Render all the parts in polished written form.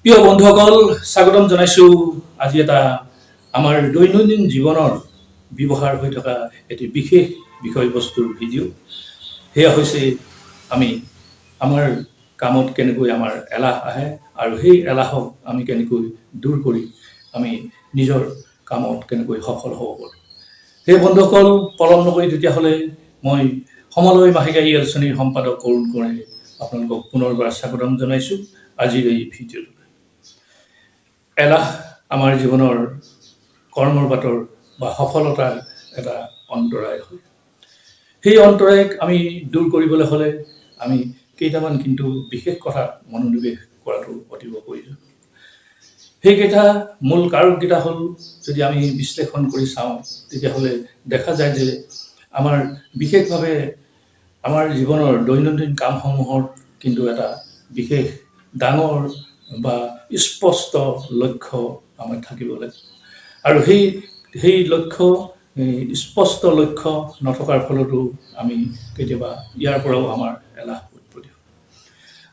প্ৰিয় বন্ধুসকল, স্বাগতম জনাইছোঁ আজি এটা আমাৰ দৈনন্দিন জীৱনৰ ব্যৱহাৰ হৈ থকা এটি বিশেষ বিষয়বস্তুৰ ভিডিঅ'। সেয়া হৈছে আমি আমাৰ কামত কেনেকৈ আমাৰ এলাহ আহে আৰু সেই এলাহক আমি কেনেকৈ দূৰ কৰি আমি নিজৰ কামত কেনেকৈ সফল হ'ব পাৰোঁ। সেই বন্ধুসকল, পলম নকৰি তেতিয়াহ'লে মই সমলয় মাহিকাৰী আলোচনীৰ সম্পাদক অৰুণ কোঁৱৰে আপোনালোকক পুনৰবাৰ স্বাগতম জনাইছোঁ আজিৰ এই ভিডিঅ'টোলৈ। এলাহ আমাৰ জীৱনৰ কৰ্মৰ বাটৰ বা সফলতাৰ এটা অন্তৰায় হয়। সেই অন্তৰায়ক আমি দূৰ কৰিবলৈ হ'লে আমি কেইটামান কিন্তু বিশেষ কথা মনোনিৱেশ কৰাটো অতিৱ প্ৰয়োজন। সেইকেইটা মূল কাৰককেইটা হ'ল, যদি আমি বিশ্লেষণ কৰি চাওঁ তেতিয়াহ'লে দেখা যায় যে আমাৰ বিশেষভাৱে আমাৰ জীৱনৰ দৈনন্দিন কামসমূহৰ কিন্তু এটা বিশেষ ডাঙৰ বা স্পষ্ট লক্ষ্য আমাৰ থাকিব লাগে। আৰু সেই লক্ষ্য স্পষ্ট লক্ষ্য নথকাৰ ফলতো আমি কেতিয়াবা ইয়াৰ পৰাও আমাৰ এলাহ উৎপত্তি হয়।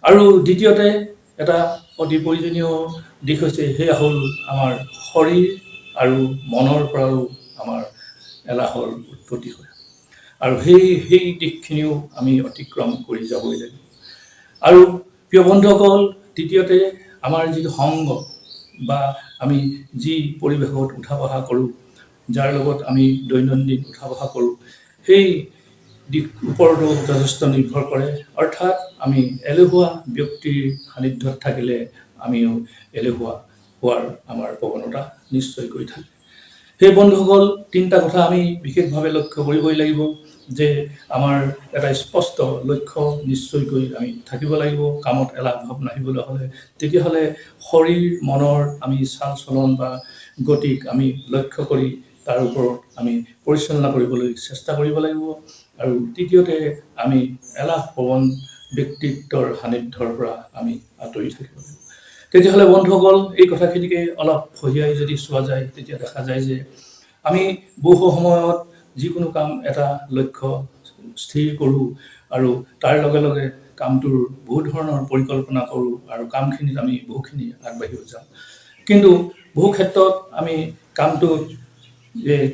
আৰু দ্বিতীয়তে এটা অতি প্ৰয়োজনীয় দিশ হৈছে সেয়া হ'ল আমাৰ শৰীৰ আৰু মনৰ পৰাও আমাৰ এলাহৰ উৎপত্তি হয়। আৰু সেই দিশখিনিও আমি অতিক্ৰম কৰি যাবই লাগিব। আৰু প্ৰিয় বন্ধুসকল, তৃতীয়তে আমাৰ যিটো সংগ বা আমি যি পৰিৱেশত উঠা বহা কৰোঁ, যাৰ লগত আমি দৈনন্দিন উঠা বহা কৰোঁ, সেই দিশ ওপৰতো যথেষ্ট নিৰ্ভৰ কৰে। অৰ্থাৎ আমি এলেহুৱা ব্যক্তিৰ সান্নিধ্যত থাকিলে আমিও এলেহুৱা হোৱাৰ আমাৰ প্ৰৱণতা নিশ্চয়কৈ থাকে। সেই বন্ধুসকল, তিনিটা কথা আমি বিশেষভাৱে লক্ষ্য কৰিবই লাগিব যে আমাৰ এটা স্পষ্ট লক্ষ্য নিশ্চয়কৈ আমি থাকিব লাগিব কামত এলাহ ভাৱ নাহিবলৈ হ'লে। তেতিয়াহ'লে শৰীৰ মনৰ আমি চাল চলন বা গতিক আমি লক্ষ্য কৰি তাৰ ওপৰত আমি পৰিচালনা কৰিবলৈ চেষ্টা কৰিব লাগিব। আৰু তৃতীয়তে আমি এলাহ প্ৰৱণ ব্যক্তিত্বৰ সান্নিধ্যৰ পৰা আমি আঁতৰি থাকিব লাগিব। তেতিয়াহ'লে বন্ধুসকল, এই কথাখিনিকে অলপ ফহিয়াই যদি চোৱা যায় তেতিয়া দেখা যায় যে আমি বহু সময়ত যিকোনো কাম এটা লক্ষ্য স্থিৰ কৰোঁ আৰু তাৰ লগে লগে কামটোৰ বহু ধৰণৰ পৰিকল্পনা কৰোঁ আৰু কামখিনিত আমি বহুখিনি আগবাঢ়িও যাওঁ। কিন্তু বহু ক্ষেত্ৰত আমি কামটোত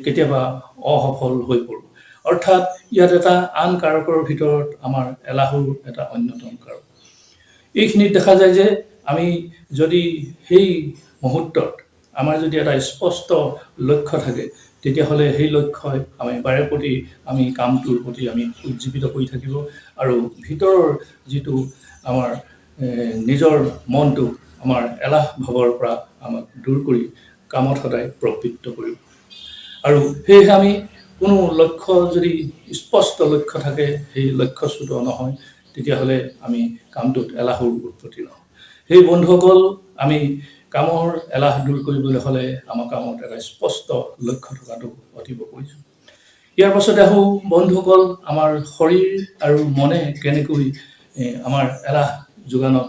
কেতিয়াবা অসফল হৈ পৰোঁ। অৰ্থাৎ ইয়াত এটা আন কাৰকৰ ভিতৰত আমাৰ এলাহৰ এটা অন্যতম কাৰক। এইখিনিত দেখা যায় যে আমি যদি সেই মুহূৰ্তত আমাৰ যদি এটা স্পষ্ট লক্ষ্য থাকে, তেতিয়াহ'লে সেই লক্ষ্যই আমি বাৰে প্ৰতি আমি কামটোৰ প্ৰতি আমি উজ্জীৱিত কৰি থাকিব আৰু ভিতৰৰ যিটো আমাৰ নিজৰ মনটো আমাৰ এলাহ ভাৱৰ পৰা আমাক দূৰ কৰি কামত সদায় প্ৰবৃত্ত কৰিব। আৰু সেয়েহে আমি কোনো লক্ষ্য যদি স্পষ্ট লক্ষ্য থাকে, সেই লক্ষ্যচ্যুত নহয়, তেতিয়াহ'লে আমি কামটোত এলাহৰ উৎপত্তি নহয়। সেই বন্ধুসকল, আমি কামৰ এলাহ দূৰ কৰিবলৈ হ'লে আমাৰ কামত এটা স্পষ্ট লক্ষ্য থকাটো অতিৱ প্ৰয়োজন। ইয়াৰ পাছতে আহোঁ বন্ধুসকল, আমাৰ শৰীৰ আৰু মনে কেনেকৈ আমাৰ এলাহ যোগানত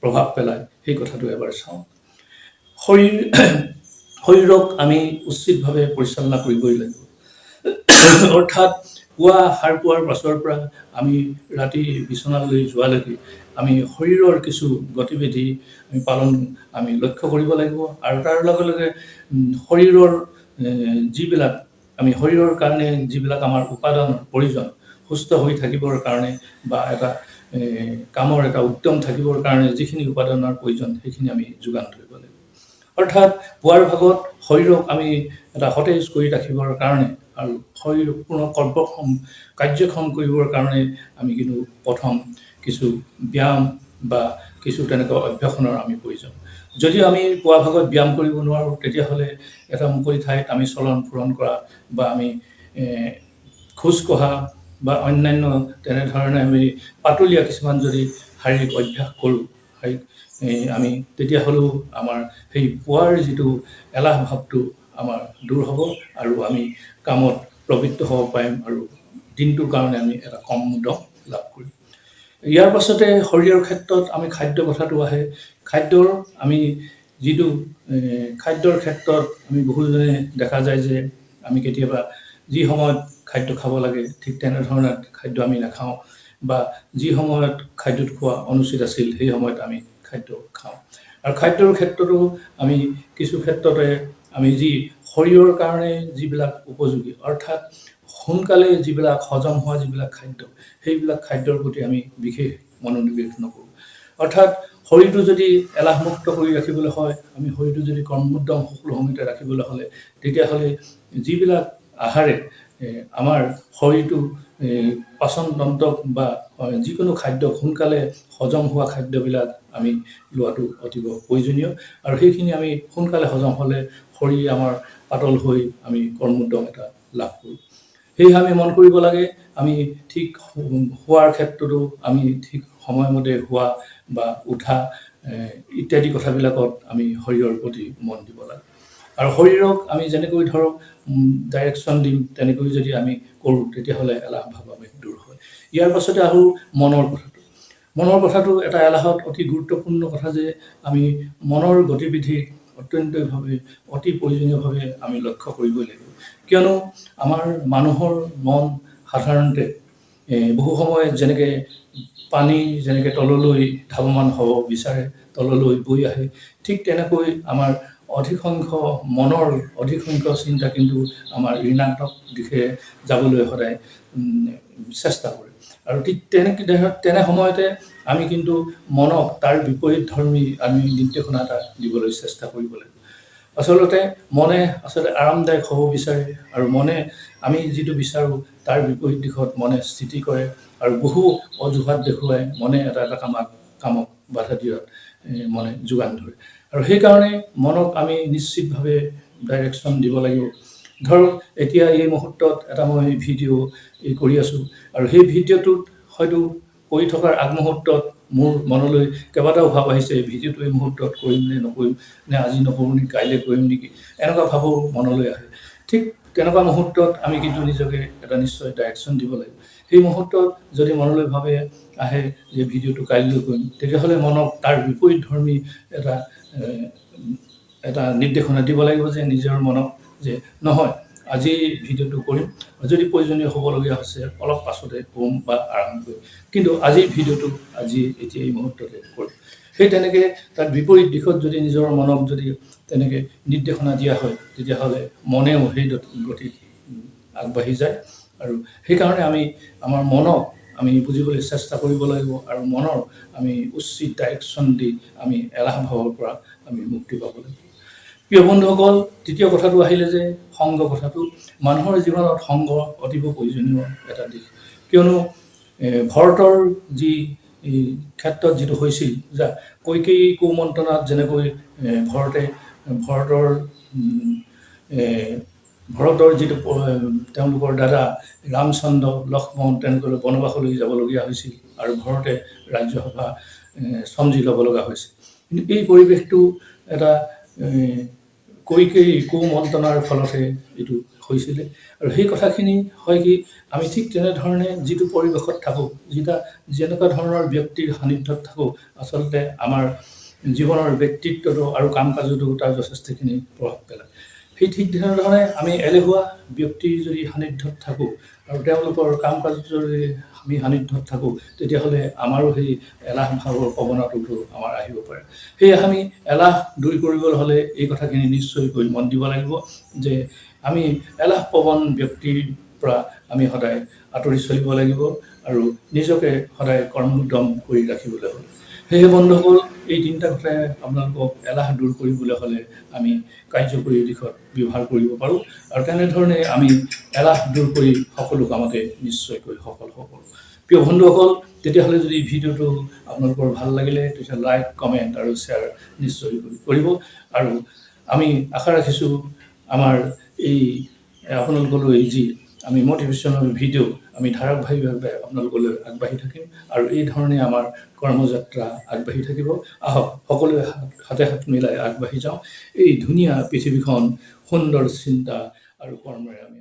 প্ৰভাৱ পেলায় সেই কথাটো এবাৰ চাওঁ। শৰীৰক আমি উচিতভাৱে পৰিচালনা কৰিবই লাগিব। অৰ্থাৎ পুৱা সাৰ পোৱাৰ পাছৰ পৰা আমি ৰাতি বিচনালৈ যোৱালৈকে আমি শৰীৰৰ কিছু গতিবিধি আমি লক্ষ্য কৰিব লাগিব। আৰু তাৰ লগে লগে শৰীৰৰ যিবিলাক আমি শৰীৰৰ কাৰণে যিবিলাক আমাৰ উপাদানৰ প্ৰয়োজন, সুস্থ হৈ থাকিবৰ কাৰণে বা এটা কামৰ এটা উদ্যম থাকিবৰ কাৰণে যিখিনি উপাদানৰ প্ৰয়োজন সেইখিনি আমি যোগান ধৰিব লাগিব। অৰ্থাৎ পুৱাৰ ভাগত শৰীৰক আমি এটা সতেজ কৰি ৰাখিবৰ কাৰণে আৰু শৰীৰ পূৰ্ণ কাৰ্যক্ষম কৰিবৰ কাৰণে আমি কিন্তু প্ৰথম কিছু ব্যায়াম বা কিছু তেনেকুৱা অভ্যাসনৰ আমি প্ৰয়োজন। যদিও আমি পুৱা ভাগত ব্যায়াম কৰিব নোৱাৰোঁ, তেতিয়াহ'লে এটা মুকলি ঠাইত আমি চলন ফুৰণ কৰা বা আমি খোজ কঢ়া বা অন্যান্য তেনেধৰণে আমি পাতলীয়া কিছুমান যদি শাৰীৰিক অভ্যাস কৰোঁ, আমি তেতিয়াহ'লেও আমাৰ সেই পুৱাৰ যিটো এলাহ ভাৱটো আমাৰ দূৰ হ'ব আৰু আমি কামত প্ৰবৃত্ত হ'ব পাৰিম আৰু দিনটোৰ কাৰণে আমি এটা কম দম লাভ কৰিম। ইয়াৰ পাছতে শৰীৰৰ ক্ষেত্ৰত আমি খাদ্য কথাটো আহে। আমি যিটো খাদ্যৰ ক্ষেত্ৰত আমি বহুজনে দেখা যায় যে আমি কেতিয়াবা যি সময়ত খাদ্য খাব লাগে ঠিক তেনেধৰণৰ খাদ্য আমি নাখাওঁ, বা যি সময়ত খাদ্যত খোৱা অনুচিত আছিল সেই সময়ত আমি খাদ্য খাওঁ আৰু খাদ্যৰ ক্ষেত্ৰতো আমি কিছু ক্ষেত্ৰতে আমি যি শৰীৰৰ কাৰণে যিবিলাক উপযোগী অৰ্থাৎ সোনকালে যিবিলাক হজম হোৱা যিবিলাক খাদ্য সেইবিলাক খাদ্যৰ প্ৰতি আমি বিশেষ মনোনিৱেশ নকৰোঁ অৰ্থাৎ শৰীৰটো যদি এলাহমুক্ত কৰি ৰাখিবলৈ হয় আমি শৰীৰটো যদি কৰ্মোদ্যম সকলো সময়তে ৰাখিবলৈ হ'লে তেতিয়াহ'লে যিবিলাক আহাৰে আমাৰ শৰীৰটো পাচনতন্ত্ৰক বা যিকোনো খাদ্য সোনকালে হজম হোৱা খাদ্যবিলাক আমি লোৱাটো অতিব প্ৰয়োজনীয় আৰু সেইখিনি আমি সোনকালে হজম হ'লে শৰীৰ আমাৰ পাতল হৈ আমি কৰ্মোদ্যম এটা লাভ কৰোঁ সেয়ে আমি মন কৰিব লাগে আমি ঠিক হোৱাৰ ক্ষেত্ৰতো আমি ঠিক সময়মতে হোৱা বা উঠা ইত্যাদি কথাবিলাকত আমি শৰীৰৰ প্ৰতি মন দিব লাগে আৰু শৰীৰক আমি যেনেকৈ ধৰক ডাইৰেকশ্যন দিম তেনেকৈ যদি আমি কৰোঁ তেতিয়াহ'লে এলাহ ভাৱ আমি দূৰ হয় ইয়াৰ পাছতে আহোঁ মনৰ কথাটো এটা এলাহত অতি গুৰুত্বপূৰ্ণ কথা যে আমি মনৰ গতিবিধি অত্যন্তভাৱে অতি প্ৰয়োজনীয়ভাৱে আমি লক্ষ্য কৰিবই লাগিব কিয়নো আমাৰ মানুহৰ মন সাধাৰণতে বহু সময়ত যেনেকৈ পানী যেনেকৈ তললৈ ধাৱমান হ'ব বিচাৰে তললৈ বৈ আহে ঠিক তেনেকৈ আমাৰ মনৰ অধিকসংখ্য চিন্তা কিন্তু আমাৰ ঋণাত্মক দিশে যাবলৈ সদায় চেষ্টা কৰে আৰু ঠিক তেনে সময়তে আমি কিন্তু মনক তাৰ বিপৰীত ধৰ্মী আমি নিৰ্দেশনা এটা দিবলৈ চেষ্টা কৰিব লাগিব আচলতে মনে আৰামদায়ক হ'ব বিচাৰে আৰু মনে আমি যিটো বিচাৰোঁ তাৰ বিপৰীত দিশত মনে স্থিতি কৰে আৰু বহু অজুহাত দেখুৱাই মনে এটা কামক বাধা দিয়াত মনে যোগান ধৰে আৰু সেইকাৰণে মনক আমি নিশ্চিতভাৱে ডাইৰেকশ্যন দিব লাগিব ধৰক এতিয়া এই মুহূৰ্তত এটা মই ভিডিঅ' কৰি আছোঁ আৰু সেই ভিডিঅ'টোত হয়তো কৰি থকাৰ আগমুহূৰ্তত মোৰ মনলৈ কেইবাটাও ভাৱ আহিছে ভিডিঅ'টো এই মুহূৰ্তত কৰিম নে নকৰিম নে আজি নকৰোঁ নেকি কাইলৈ কৰিম নেকি এনেকুৱা ভাবো মনলৈ আহে ঠিক তেনেকুৱা মুহূৰ্তত আমি কিন্তু নিজকে এটা নিশ্চয় ডাইৰেকশ্যন দিব লাগিব সেই মুহূৰ্তত যদি মনলৈ ভাবে আহে যে ভিডিঅ'টো কাইলৈ কৰিম তেতিয়াহ'লে মনক তাৰ বিপৰীত ধৰ্মী এটা নিৰ্দেশনা দিব লাগিব যে নিজৰ মনক যে নহয় আজি ভিডিঅ'টো কৰিম যদি প্ৰয়োজনীয় হ'বলগীয়া হৈছে অলপ পাছতে কৰিম বা আৰম্ভ কৰিম কিন্তু আজিৰ ভিডিঅ'টো এতিয়া এই মুহূৰ্ততে কৰিম সেই তেনেকৈ তাৰ বিপৰীত দিশত যদি নিজৰ মনক যদি তেনেকৈ নিৰ্দেশনা দিয়া হয় তেতিয়াহ'লে মনেও সেই গতিত আগবাঢ়ি যায় আৰু সেইকাৰণে আমি আমাৰ মনক আমি বুজিবলৈ চেষ্টা কৰিব লাগিব আৰু মনৰ আমি উচিত ডাইৰেকশ্যন দি আমি এলাহ ভাৱৰ পৰা আমি মুক্তি পাব লাগিব প্ৰিয় বন্ধুসকল তৃতীয় কথাটো আহিলে যে সংগ কথাটো মানুহৰ জীৱনত সংগ অতিব প্ৰয়োজনীয় এটা দিশ কিয়নো ভৰতৰ যি ক্ষেত্ৰত যিটো হৈছিল যে কৈকেয়ী কুমন্ত্ৰণাত যেনেকৈ ভৰতৰ যিটো তেওঁলোকৰ দাদা ৰামচন্দ্ৰ লক্ষ্মণ তেনেকৈ বনবাসলৈ যাবলগীয়া হৈছিল আৰু ভৰতে ৰাজ্যসভা চমজি ল'ব লগা হৈছিল কিন্তু এই পৰিৱেশটো এটা কৈকেয়ী কুমন্ত্ৰণাৰ ফলতে এইটো হৈছিলে আৰু সেই কথাখিনি হয় কি আমি ঠিক তেনেধৰণে যিটো পৰিৱেশত থাকোঁ যেনেকুৱা ধৰণৰ ব্যক্তিৰ সান্নিধ্যত থাকোঁ আচলতে আমাৰ জীৱনৰ ব্যক্তিত্বটো আৰু কাম কাজতো তাৰ যথেষ্টখিনি প্ৰভাৱ পেলায় সেই ঠিক তেনেধৰণে আমি এলেহুৱা ব্যক্তিৰ যদি সান্নিধ্যত থাকোঁ আৰু তেওঁলোকৰ কাম কাজত যদি আমি সান্নিধ্যত থাকোঁ তেতিয়াহ'লে আমাৰো সেই এলাহ ভাৱৰ প্ৰৱণতাটো আমাৰ আহিব পাৰে সেয়ে আমি এলাহ দূৰ কৰিবলৈ হ'লে এই কথাখিনি নিশ্চয়কৈ মন দিব লাগিব যে আমি এলাহ প্ৰৱণ ব্যক্তিৰ পৰা আমি সদায় আঁতৰি চলিব লাগিব আৰু নিজকে সদায় কৰ্মোদ্যম কৰি ৰাখিবলৈ হ'ল সেয়ে বন্ধুসকল এই তিনিটা কথাই আপোনালোকক এলাহ দূৰ কৰিবলৈ হ'লে আমি কাৰ্যকৰী দিশত ব্যৱহাৰ কৰিব পাৰোঁ আৰু তেনেধৰণে আমি এলাহ দূৰ কৰি সকলো কামতে নিশ্চয়কৈ সফল হ'ব পাৰোঁ প্ৰিয় বন্ধুসকল তেতিয়াহ'লে যদি ভিডিঅ'টো আপোনালোকৰ ভাল লাগিলে তেতিয়া লাইক কমেণ্ট আৰু শ্বেয়াৰ নিশ্চয় কৰিব আৰু আমি আশা ৰাখিছোঁ আমাৰ এই আপোনালোকলৈ যি আমি মটিভেশ্যনেল ভিডিঅ' আমি ধাৰাবাহিকভাৱে আপোনালোকলৈ আগবাঢ়ি থাকিম আৰু এই ধৰণে আমাৰ কৰ্মযাত্ৰা আগবাঢ়ি থাকিব আহক সকলোৱে হাতে হাত মিলাই আগবাঢ়ি যাওঁ এই ধুনীয়া পৃথিৱীখন সুন্দৰ চিন্তা আৰু কৰ্মৰে আমি